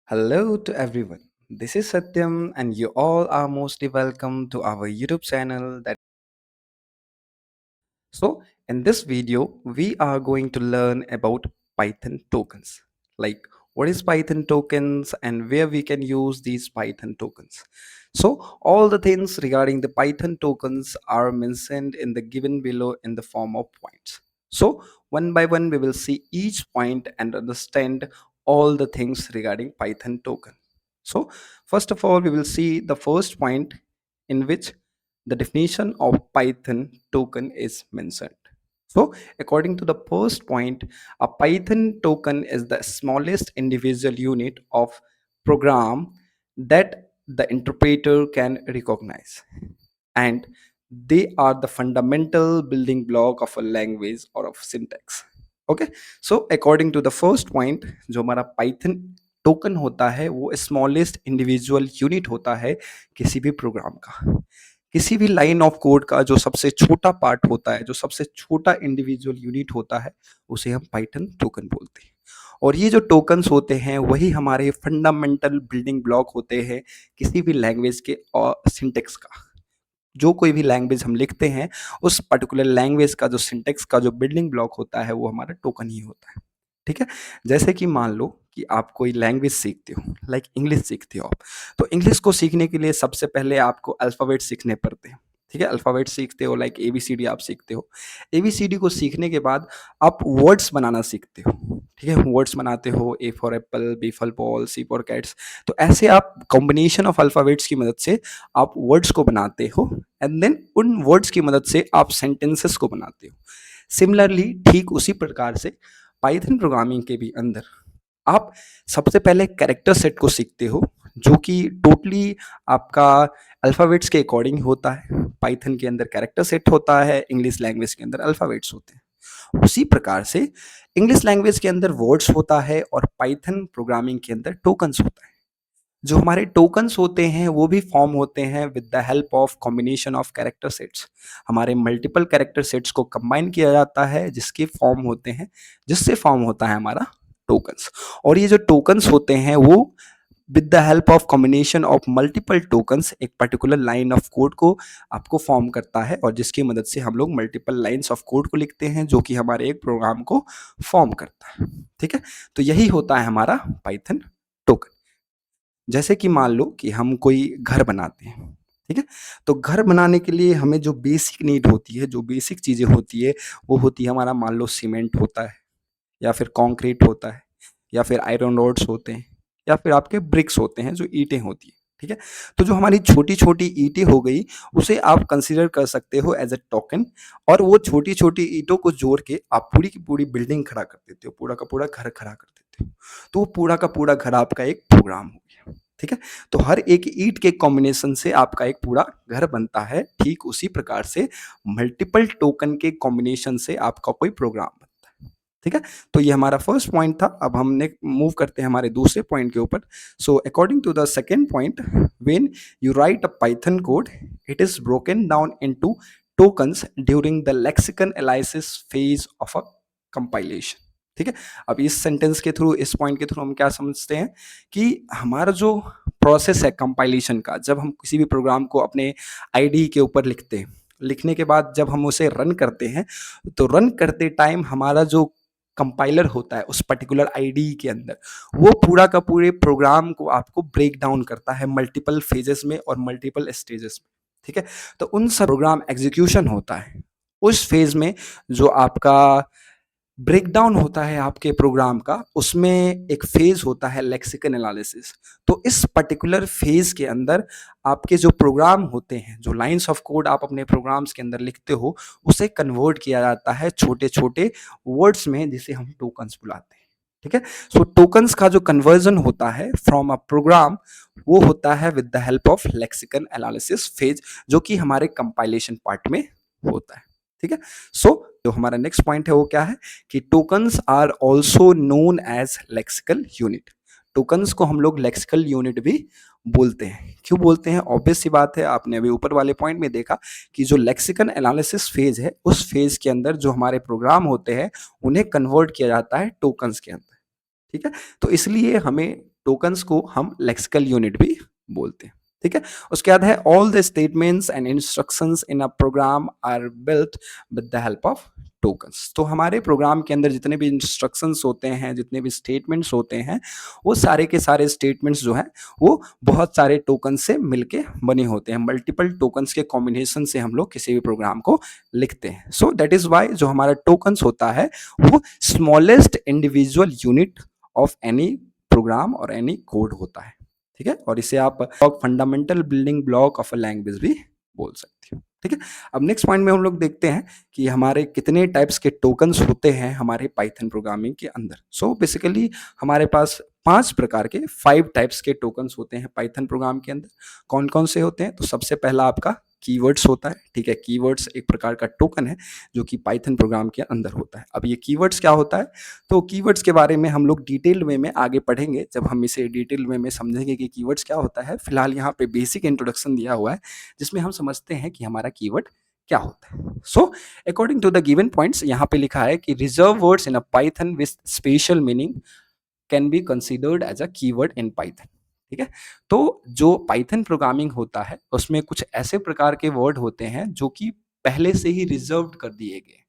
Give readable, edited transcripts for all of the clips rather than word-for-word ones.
Hello to everyone. This is Satyam, and you all are mostly welcome to our YouTube channel. In this video, we are going to learn about Python tokens. Like, what is Python tokens and where we can use these Python tokens. So, all the things regarding the Python tokens are mentioned in the given below in the form of points. So, one by one, we will see each point and understand all the things regarding Python token. So, first of all, we will see the first point in which the definition of Python token is mentioned. So, according to the first point, a Python token is the smallest individual unit of program that the interpreter can recognize, and they are the fundamental building block of a language or of syntax. Okay, so according to the first point, जो हमारा Python token होता है वो smallest individual unit होता है किसी भी programme का, किसी भी लाइन ऑफ कोड का जो सबसे छोटा पार्ट होता है, जो सबसे छोटा इंडिविजुअल यूनिट होता है, उसे हम पाइथन टोकन बोलते हैं। और ये जो टोकन्स होते हैं वही हमारे फंडामेंटल बिल्डिंग ब्लॉक होते हैं किसी भी लैंग्वेज के और सिंटेक्स का। जो कोई भी लैंग्वेज हम लिखते हैं, उस पर्टिकुलर लैंग्वेज का जो सिंटेक्स का जो बिल्डिंग ब्लॉक होता है वो हमारा टोकन ही होता है। ठीक है, जैसे कि मान लो कि आप कोई लैंग्वेज सीखते हो, लाइक इंग्लिश सीखते हो आप, तो इंग्लिश को सीखने के लिए सबसे पहले आपको अल्फ़ाबेट सीखने पड़ते हैं। ठीक है, अल्फ़ाबेट सीखते हो, लाइक एबीसीडी आप सीखते हो। एबीसीडी को सीखने के बाद आप वर्ड्स बनाना सीखते हो। ठीक है, वर्ड्स बनाते हो, A for apple, B for ball, C for cats. तो ऐसे आप कॉम्बिनेशन ऑफ अल्फ़ाबेट्स की मदद से आप वर्ड्स को बनाते हो, एंड देन उन वर्ड्स की मदद से आप सेंटेंसेस को बनाते हो। सिमिलरली ठीक उसी प्रकार से पाइथन प्रोग्रामिंग के भी अंदर आप सबसे पहले कैरेक्टर सेट को सीखते हो, जो कि टोटली आपका अल्फ़ाबेट्स के अकॉर्डिंग होता है। पाइथन के अंदर कैरेक्टर सेट होता है, इंग्लिश लैंग्वेज के अंदर अल्फ़ाबेट्स होते हैं। उसी प्रकार से इंग्लिश लैंग्वेज के अंदर वर्ड्स होता है और पाइथन प्रोग्रामिंग के अंदर टोकन्स होता है। जो हमारे टोकन्स होते हैं वो भी फॉर्म होते हैं with the help of combination of character sets. हमारे मल्टीपल कैरेक्टर सेट्स को कंबाइन किया जाता है, जिसके फॉर्म होते हैं, जिससे फॉर्म होता है हमारा टोकन्स। और ये जो टोकन्स होते हैं वो with the help of combination of multiple tokens एक पर्टिकुलर लाइन ऑफ कोड को आपको फॉर्म करता है, और जिसकी मदद से हम लोग मल्टीपल लाइन्स ऑफ कोड को लिखते हैं, जो कि हमारे एक प्रोग्राम को फॉर्म करता है। ठीक है, तो यही होता है हमारा पाइथन टोकन। जैसे कि मान लो कि हम कोई घर बनाते हैं। ठीक है, तो घर बनाने के लिए हमें जो बेसिक नीड होती है, जो बेसिक चीज़ें होती है, वो होती है हमारा, मान लो सीमेंट होता है, या फिर कंक्रीट होता है, या फिर आयरन रोड्स होते हैं, या फिर आपके ब्रिक्स होते हैं, जो ईंटें होती हैं। ठीक है, तो जो हमारी छोटी-छोटी ईंटें हो गई, उसे आप कंसीडर कर सकते हो एज़ अ टोकन, और वो छोटी-छोटी ईंटों को जोड़ के आप पूरी की पूरी बिल्डिंग खड़ा कर देते हो, पूरा का पूरा घर खड़ा कर देते हो। तो वो पूरा का पूरा घर आपका एक प्रोग्राम हो गया। ठीक है, तो हर एक ईंट के कॉम्बिनेशन से आपका एक पूरा घर बनता है। ठीक उसी प्रकार से मल्टीपल टोकन के कॉम्बिनेशन से आपका कोई प्रोग्राम बनता है। ठीक है, तो ये हमारा फर्स्ट पॉइंट था। अब हमने मूव करते हैं हमारे दूसरे पॉइंट के ऊपर। So according to the second point, when you write a Python code, it is broken down into tokens during the lexicon analysis phase of a compilation. ठीक है, अब इस सेंटेंस के थ्रू, इस पॉइंट के थ्रू हम क्या समझते हैं कि हमारा जो प्रोसेस है कंपाइलेशन का, जब हम किसी भी प्रोग्राम को अपने आईडी के ऊपर लिखते हैं, लिखने के बाद जब हम उसे रन करते हैं, तो रन करते टाइम हमारा जो कंपाइलर होता है उस पर्टिकुलर आईडी के अंदर, वो पूरा का पूरे प्रोग्राम को आपको ब्रेक डाउन करता है मल्टीपल फेजेस में और मल्टीपल स्टेजेस में। ठीक है, तो उन सब प्रोग्राम एग्जीक्यूशन होता है उस फेज में, जो आपका ब्रेकडाउन होता है आपके प्रोग्राम का, उसमें एक फेज होता है लेक्सिकन एनालिसिस। तो इस पर्टिकुलर फेज के अंदर आपके जो प्रोग्राम होते हैं, जो लाइंस ऑफ कोड आप अपने प्रोग्राम्स के अंदर लिखते हो, उसे कन्वर्ट किया जाता है छोटे छोटे वर्ड्स में, जिसे हम टोकन्स बुलाते हैं। ठीक है, सो टोकन्स का जो कन्वर्जन होता है फ्रॉम अ प्रोग्राम, वो होता है with the help of lexicon analysis phase, जो कि हमारे कंपाइलेशन पार्ट में होता है। ठीक है, सो जो हमारा नेक्स्ट पॉइंट है वो क्या है कि tokens are also known as lexical unit. Tokens को हम लोग लेक्सिकल यूनिट भी बोलते हैं। क्यों बोलते हैं? ऑब्वियस सी बात है, आपने अभी ऊपर वाले पॉइंट में देखा कि जो लेक्सिकन एनालिसिस फेज है, उस फेज के अंदर जो हमारे प्रोग्राम होते हैं, उन्हें कन्वर्ट किया जाता है टोकन्स के अंदर। ठीक है, तो इसलिए हमें टोकन्स को हम लेक्सिकल यूनिट भी बोलते हैं। ठीक है, उसके बाद है all the statements and instructions in a program are built with the help of tokens. तो हमारे प्रोग्राम के अंदर जितने भी इंस्ट्रक्शंस होते हैं, जितने भी स्टेटमेंट्स होते हैं, वो सारे के सारे स्टेटमेंट्स जो हैं वो बहुत सारे टोकन से मिलके बने होते हैं। मल्टीपल टोकन्स के कॉम्बिनेशन से हम लोग किसी भी प्रोग्राम को लिखते हैं। सो दैट इज वाई जो हमारा टोकन्स होता है वो smallest individual unit of any program और एनी कोड होता है। ठीक है, और इसे आप fundamental building block of a language भी बोल सकते हो। ठीक है, अब नेक्स्ट पॉइंट में हम लोग देखते हैं कि हमारे कितने टाइप्स के टोकन्स होते हैं हमारे पाइथन प्रोग्रामिंग के अंदर। सो बेसिकली हमारे पास 5 प्रकार के 5 टाइप्स के टोकन्स होते हैं पाइथन प्रोग्राम के अंदर। कौन कौन से होते हैं? तो सबसे पहला आपका कीवर्ड्स होता है। ठीक है, कीवर्ड्स एक प्रकार का टोकन है जो कि पाइथन प्रोग्राम के अंदर होता है। अब ये कीवर्ड्स क्या होता है? तो कीवर्ड्स के बारे में हम लोग डिटेल वे में आगे पढ़ेंगे, जब हम इसे डिटेल वे में समझेंगे कि कीवर्ड्स क्या होता है। फिलहाल यहाँ पे बेसिक इंट्रोडक्शन दिया हुआ है जिसमें हम समझते हैं कि हमारा कीवर्ड क्या होता है। So according to the given points यहाँ पे लिखा है कि reserve words in a Python with special meaning can be considered as a keyword in Python. ठीक है, तो जो पाइथन प्रोग्रामिंग होता है उसमें कुछ ऐसे प्रकार के वर्ड होते हैं जो कि पहले से ही रिजर्व्ड कर दिए गए।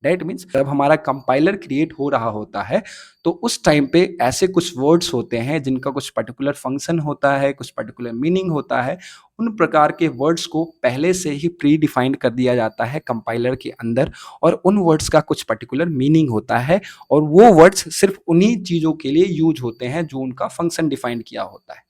दैट मीन्स जब हमारा कंपाइलर क्रिएट हो रहा होता है तो उस टाइम पे ऐसे कुछ वर्ड्स होते हैं जिनका कुछ पर्टिकुलर फंक्शन होता है, कुछ पर्टिकुलर मीनिंग होता है। उन प्रकार के वर्ड्स को पहले से ही प्री डिफाइंड कर दिया जाता है कंपाइलर के अंदर, और उन वर्ड्स का कुछ पर्टिकुलर मीनिंग होता है, और वो वर्ड्स सिर्फ उन्हीं चीज़ों के लिए यूज होते हैं जो उनका फंक्शन डिफाइंड किया होता है।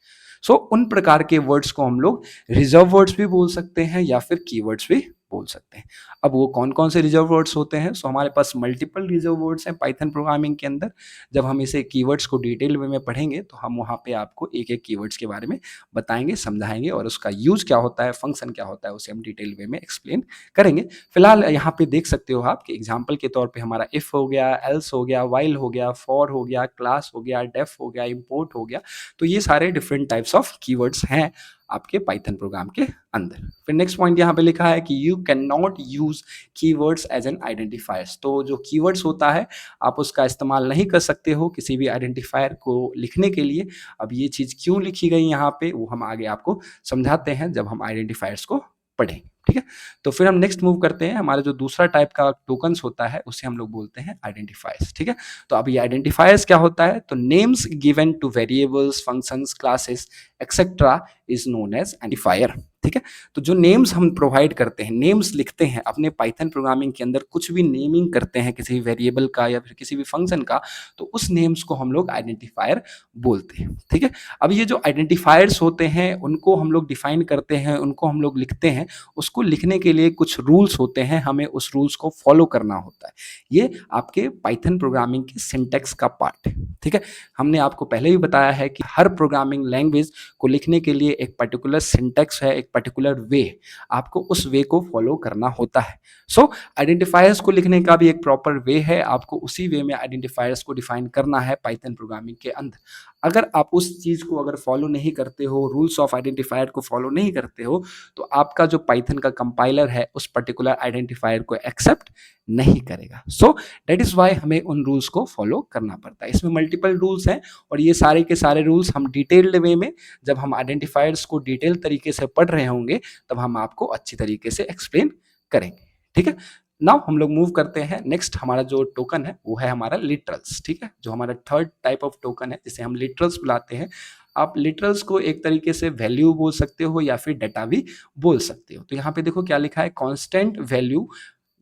सो उन प्रकार के वर्ड्स को हम लोग रिजर्व वर्ड्स भी बोल सकते हैं या फिर कीवर्ड्स भी बोल सकते हैं। अब वो कौन कौन से रिजर्व वर्ड्स होते हैं? सो हमारे पास मल्टीपल रिजर्व वर्ड्स हैं पाइथन प्रोग्रामिंग के अंदर। जब हम इसे कीवर्ड्स को डिटेल वे में पढ़ेंगे तो हम वहाँ पे आपको एक एक कीवर्ड्स के बारे में बताएंगे, समझाएंगे, और उसका यूज क्या होता है, फंक्शन क्या होता है, उसे हम डिटेल वे में एक्सप्लेन करेंगे। फिलहाल यहाँ पे देख सकते हो आप कि एग्जाम्पल के तौर पर हमारा इफ हो गया, एल्स हो गया, वाइल हो गया, फॉर हो गया, क्लास हो गया, डेफ हो गया, इम्पोर्ट हो गया। तो ये सारे डिफरेंट टाइप्स ऑफ कीवर्ड्स हैं आपके पाइथन प्रोग्राम के अंदर। फिर नेक्स्ट पॉइंट यहाँ पे लिखा है कि you can not use keywords as an identifiers. तो जो कीवर्ड्स होता है आप उसका इस्तेमाल नहीं कर सकते हो किसी भी आइडेंटिफायर को लिखने के लिए। अब ये चीज़ क्यों लिखी गई यहाँ पे वो हम आगे आपको समझाते हैं जब हम आइडेंटिफायर्स को पढ़ेंगे। ठीक है, तो फिर हम नेक्स्ट मूव करते हैं। हमारा जो दूसरा टाइप का टोकन्स होता है उसे हम लोग बोलते हैं आइडेंटिफायर्स। ठीक है, तो अब ये आइडेंटिफायर्स क्या होता है? तो names given to variables, functions, classes etcetera is known as identifier. ठीक है, तो जो नेम्स हम प्रोवाइड करते हैं, नेम्स लिखते हैं अपने पाइथन प्रोग्रामिंग के अंदर, कुछ भी नेमिंग करते हैं किसी भी वेरिएबल का या फिर किसी भी फंक्शन का, तो उस नेम्स को हम लोग आइडेंटिफायर बोलते हैं। ठीक है, अब ये जो आइडेंटिफायर्स होते हैं उनको हम लोग डिफाइन करते हैं, उनको हम लोग लिखते हैं। उसको लिखने के लिए कुछ रूल्स होते हैं, हमें उस रूल्स को फॉलो करना होता है। ये आपके पाइथन प्रोग्रामिंग के सिंटेक्स का पार्ट है। ठीक है, हमने आपको पहले भी बताया है कि हर प्रोग्रामिंग लैंग्वेज को लिखने के लिए एक पर्टिकुलर सिंटेक्स है, एक पर्टिकुलर वे, आपको उस वे को फॉलो करना होता है। सो आइडेंटिफायर्स को लिखने का भी एक प्रॉपर वे है, आपको उसी वे में आइडेंटिफायर्स को डिफाइन करना है पाइथन प्रोग्रामिंग के अंदर। अगर आप उस चीज़ को अगर फॉलो नहीं करते हो, रूल्स ऑफ आइडेंटिफायर को फॉलो नहीं करते हो, तो आपका जो पाइथन का कंपाइलर है उस पर्टिकुलर आइडेंटिफायर को एक्सेप्ट नहीं करेगा। सो दैट इज वाई हमें उन रूल्स को फॉलो करना पड़ता है। इसमें मल्टीपल रूल्स हैं और ये सारे के सारे रूल्स हम डिटेल्ड वे में जब हम आइडेंटिफायर्स को डिटेल तरीके से पढ़ रहे होंगे तब हम आपको अच्छी तरीके से एक्सप्लेन करेंगे। ठीक है, नाउ हम लोग मूव करते हैं। नेक्स्ट हमारा जो टोकन है वो है हमारा लिटरल्स। ठीक है, जो हमारा थर्ड टाइप ऑफ टोकन है जिसे हम लिटरल्स बुलाते हैं। आप लिटरल्स को एक तरीके से वैल्यू बोल सकते हो या फिर डाटा भी बोल सकते हो। तो यहाँ पे देखो क्या लिखा है, constant value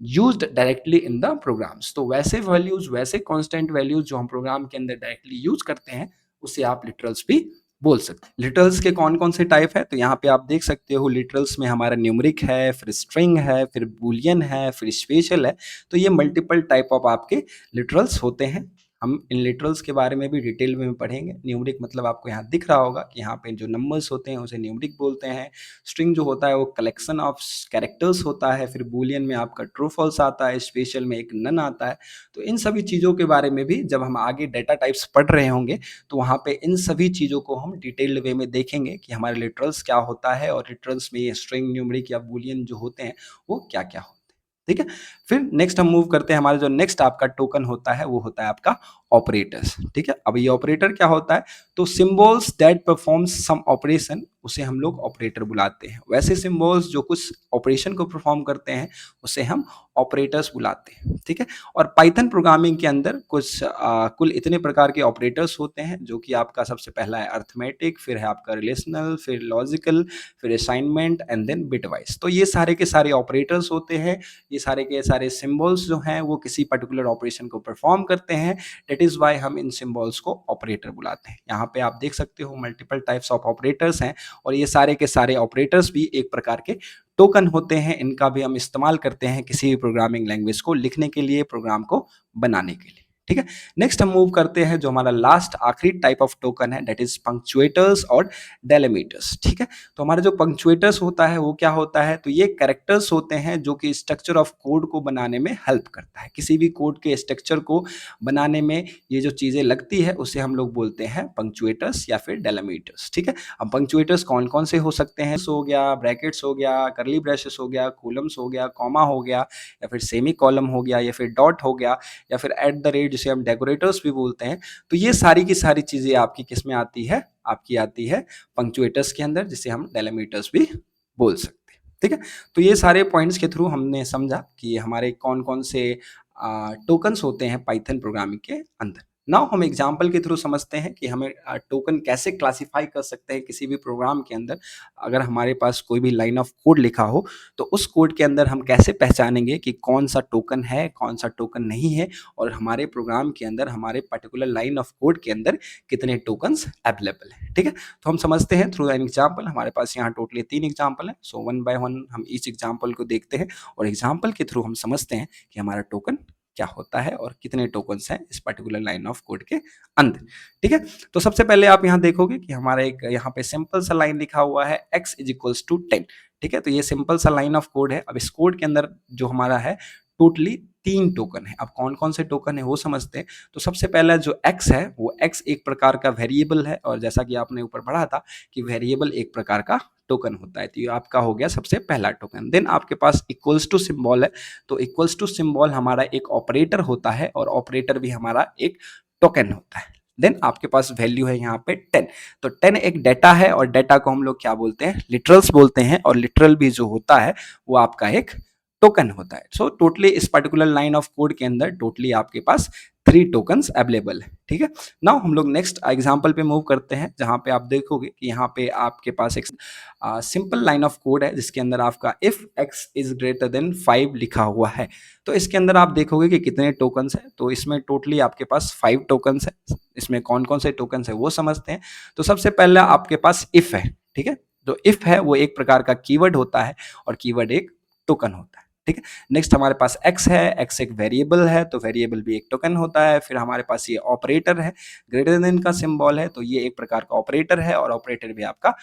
used directly in the programs. तो वैसे वैल्यूज, वैसे कांस्टेंट वैल्यूज जो हम प्रोग्राम के अंदर डायरेक्टली यूज करते हैं उसे आप लिटरल्स भी बोल सकते हैं। लिटरल्स के कौन कौन से टाइप है? तो यहाँ पे आप देख सकते हो लिटरल्स में हमारा न्यूमरिक है, फिर स्ट्रिंग है, फिर बूलियन है, फिर स्पेशल है। तो ये मल्टीपल टाइप ऑफ आपके लिटरल्स होते हैं। हम इन लिटरल्स के बारे में भी डिटेल में पढ़ेंगे। न्यूमरिक मतलब आपको यहाँ दिख रहा होगा कि यहाँ पे जो नंबर्स होते हैं उसे न्यूमरिक बोलते हैं। स्ट्रिंग जो होता है वो कलेक्शन ऑफ कैरेक्टर्स होता है। फिर बूलियन में आपका ट्रू फॉल्स आता है, स्पेशल में एक नन आता है। तो इन सभी चीज़ों के बारे में भी जब हम आगे डेटा टाइप्स पढ़ रहे होंगे तो वहाँ पे इन सभी चीज़ों को हम डिटेल्ड वे में देखेंगे कि हमारे लिटरल्स क्या होता है और लिटरल्स में ये स्ट्रिंग, न्यूमरिक या बूलियन जो होते हैं वो क्या क्या होते हैं। ठीक है, फिर नेक्स्ट हम मूव करते हैं। हमारा जो नेक्स्ट आपका टोकन होता है वो होता है आपका ऑपरेटर्स। ठीक है, अब ये ऑपरेटर क्या होता है, तो symbols that performs some operation, उसे हम लोग ऑपरेटर बुलाते हैं। वैसे सिंबल्स जो कुछ ऑपरेशन को परफॉर्म करते हैं उसे हम ऑपरेटर्स बुलाते हैं। ठीक है, और पाइथन प्रोग्रामिंग के अंदर कुछ कुल इतने प्रकार के ऑपरेटर्स होते हैं, जो कि आपका सबसे पहला है अर्थमेटिक, फिर है आपका रिलेशनल, फिर लॉजिकल, फिर असाइनमेंट एंड देन बिटवाइज। तो ये सारे के सारे ऑपरेटर्स होते हैं, ये सारे के सारे सिंबल्स जो हैं वो किसी पर्टिकुलर ऑपरेशन को परफॉर्म करते हैं। दैट इज वाई हम इन सिंबल्स को ऑपरेटर बुलाते हैं। यहाँ पे आप देख सकते हो मल्टीपल टाइप्स ऑफ ऑपरेटर्स हैं, और ये सारे के सारे ऑपरेटर्स भी एक प्रकार के टोकन होते हैं। इनका भी हम इस्तेमाल करते हैं किसी भी प्रोग्रामिंग लैंग्वेज को लिखने के लिए, प्रोग्राम को बनाने के लिए। ठीक है, नेक्स्ट हम मूव करते हैं जो हमारा लास्ट आखिरी टाइप ऑफ टोकन है, दैट इज पंक्चुएटर्स और डेलिमीटर्स। ठीक है, तो हमारा जो पंक्चुएटर्स होता है वो क्या होता है, तो ये कैरेक्टर्स होते हैं जो कि स्ट्रक्चर ऑफ कोड को बनाने में हेल्प करता है। किसी भी कोड के स्ट्रक्चर को बनाने में ये जो चीज़ें लगती है उसे हम लोग बोलते हैं पंक्चुएटर्स या फिर डेलिमीटर्स। ठीक है, अब पंक्चुएटर्स कौन कौन से हो सकते हैं, हो गया, ब्रैकेट्स हो गया, करली ब्रेसेस हो गया, कॉलम्स हो गया, कॉमा हो गया, या फिर सेमी कॉलम हो गया, या फिर डॉट हो गया, या फिर एट द रेट जिसे हम डेकोरेटर्स भी बोलते हैं। तो ये सारी की सारी चीज़ें आपकी किस में आती है, आपकी आती है पंक्चुएटर्स के अंदर, जिसे हम डेलिमीटर्स भी बोल सकते हैं। ठीक है, तो ये सारे पॉइंट्स के थ्रू हमने समझा कि हमारे कौन कौन से टोकन्स होते हैं पाइथन प्रोग्रामिंग के अंदर। नाउ हम एग्जांपल के थ्रू समझते हैं कि हमें टोकन कैसे क्लासिफाई कर सकते हैं किसी भी प्रोग्राम के अंदर। अगर हमारे पास कोई भी लाइन ऑफ कोड लिखा हो तो उस कोड के अंदर हम कैसे पहचानेंगे कि कौन सा टोकन है, कौन सा टोकन नहीं है, और हमारे प्रोग्राम के अंदर, हमारे पर्टिकुलर लाइन ऑफ कोड के अंदर कितने टोकन्स अवेलेबल है। ठीक है, तो हम समझते हैं थ्रू एन एग्जाम्पल। हमारे पास यहाँ टोटली 3 एग्जाम्पल है, सो वन बाय वन हम ईच एग्जाम्पल को देखते हैं और एग्जाम्पल के थ्रू हम समझते हैं कि हमारा टोकन क्या होता है और कितने टोकन्स हैं इस पर्टिकुलर लाइन ऑफ कोड के अंदर। ठीक है, तो सबसे पहले आप यहाँ देखोगे कि हमारा एक यहाँ पे सिंपल सा लाइन लिखा हुआ है x इज इक्वल्स टू 10। ठीक है, तो ये सिंपल सा लाइन ऑफ कोड है। अब इस कोड के अंदर जो हमारा है टोटली 3 टोकन है। अब कौन कौन से टोकन है वो समझते हैं। तो सबसे पहला जो x है वो x एक प्रकार का वेरिएबल है, और जैसा कि आपने ऊपर पढ़ा था कि वेरिएबल एक प्रकार का टोकन होता है। तो ये आपका हो गया सबसे पहला टोकन। देन आपके पास इक्वल्स टू सिंबल है, तो इक्वल्स टू सिंबल हमारा एक ऑपरेटर होता है, और ऑपरेटर भी हमारा एक टोकन होता है। देन आपके पास वैल्यू है यहाँ पे 10। तो 10 एक डेटा है, और डेटा को हम लोग क्या बोलते हैं, लिटरल्स बोलते हैं, और लिटरल भी जो होता है वो आपका एक टोकन होता है। सो टोटली इस पर्टिकुलर लाइन ऑफ कोड के अंदर टोटली आपके पास 3 टोकन्स अवेलेबल है। ठीक है, नाउ हम लोग नेक्स्ट एग्जांपल पे मूव करते हैं, जहां पे आप देखोगे कि यहाँ पे आपके पास एक सिंपल लाइन ऑफ कोड है जिसके अंदर आपका if x is greater than 5 लिखा हुआ है। तो इसके अंदर आप देखोगे कि कितने टोकन्स हैं, तो इसमें टोटली आपके पास 5 टोकन्स है। इसमें कौन कौन से टोकन्स है वो समझते हैं। तो सबसे पहले आपके पास इफ है। ठीक है, जो इफ है वो एक प्रकार का कीवर्ड होता है, और कीवर्ड एक टोकन होता है। ठीक है, नेक्स्ट हमारे पास x है, x एक वेरिएबल है, तो वेरिएबल भी एक टोकन होता है। फिर हमारे पास ये ऑपरेटर है, ग्रेटर देन का सिंबल है, तो ये एक प्रकार का ऑपरेटर है, और ऑपरेटर भी आपका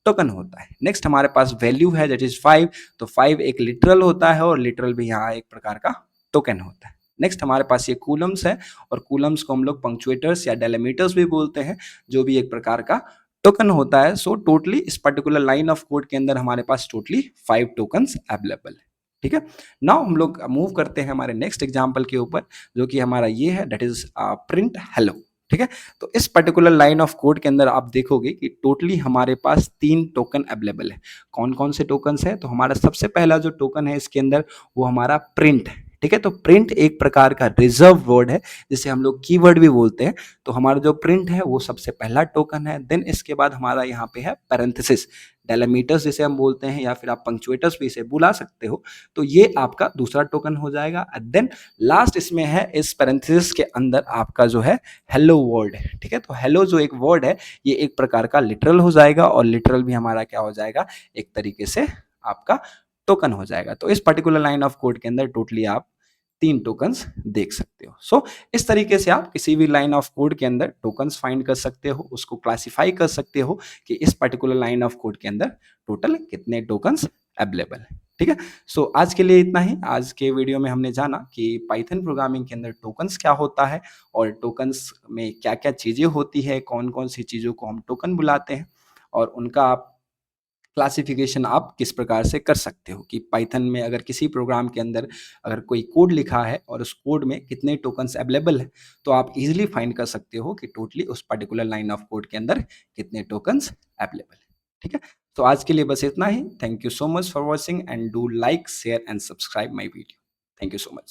टोकन होता है। नेक्स्ट हमारे पास वैल्यू है, दैट इज 5, तो 5 एक लिटरल होता है, और लिटरल भी यहाँ एक प्रकार का टोकन होता है। नेक्स्ट हमारे पास ये कूलम्स है, और कूलम्स को हम लोग पंक्चुएटर्स या डेलिमीटर्स भी बोलते हैं, जो भी एक प्रकार का टोकन होता है। सो टोटली इस पर्टिकुलर लाइन ऑफ कोड के अंदर हमारे पास टोटली 5 टोकन्स अवेलेबल है। ठीक है, नाउ हम लोग मूव करते हैं हमारे नेक्स्ट एग्जांपल के ऊपर, जो कि हमारा ये है, दैट इज प्रिंट हेलो। ठीक है, तो इस पर्टिकुलर लाइन ऑफ कोड के अंदर आप देखोगे कि टोटली हमारे पास 3 टोकन अवेलेबल है। कौन कौन से टोकन्स है, तो हमारा सबसे पहला जो टोकन है इसके अंदर वो हमारा प्रिंट है। ठीक है, तो प्रिंट एक प्रकार का रिजर्व वर्ड है, जिसे हम लोग कीवर्ड भी बोलते हैं। तो हमारा जो प्रिंट है वो सबसे पहला टोकन है। देन इसके बाद हमारा यहाँ पे है पैरेंथेसिस, डेलिमीटर्स जिसे हम बोलते हैं, या फिर आप पंक्चुएटर्स भी इसे बुला सकते हो। तो ये आपका दूसरा टोकन हो जाएगा। देन लास्ट इसमें है, इस पैरेंथेसिस के अंदर आपका जो है हेलो वर्ड है। ठीक है, तो हेलो जो एक वर्ड है ये एक प्रकार का लिटरल हो जाएगा, और लिटरल भी हमारा क्या हो जाएगा, एक तरीके से आपका टोकन हो जाएगा। तो इस पर्टिकुलर लाइन ऑफ कोड के अंदर टोटली आप 3 टोकन्स देख सकते हो। सो इस तरीके से आप किसी भी लाइन ऑफ कोड के अंदर टोकन्स फाइंड कर सकते हो, उसको क्लासिफाई कर सकते हो कि इस पर्टिकुलर लाइन ऑफ कोड के अंदर टोटल कितने टोकन्स अवेलेबल है। ठीक है, सो आज के लिए इतना ही। आज के वीडियो में हमने जाना कि पाइथन प्रोग्रामिंग के अंदर टोकन्स क्या होता है, और टोकन्स में क्या क्या चीज़ें होती है, कौन कौन सी चीज़ों को हम टोकन बुलाते हैं, और उनका आप क्लासिफिकेशन आप किस प्रकार से कर सकते हो कि पाइथन में अगर किसी प्रोग्राम के अंदर अगर कोई कोड लिखा है और उस कोड में कितने टोकन्स अवेलेबल है, तो आप इजीली फाइंड कर सकते हो कि टोटली उस पर्टिकुलर लाइन ऑफ कोड के अंदर कितने टोकन्स अवेलेबल है। ठीक है, तो आज के लिए बस इतना ही। Thank you so much for watching and do like share and subscribe my video. Thank you so much.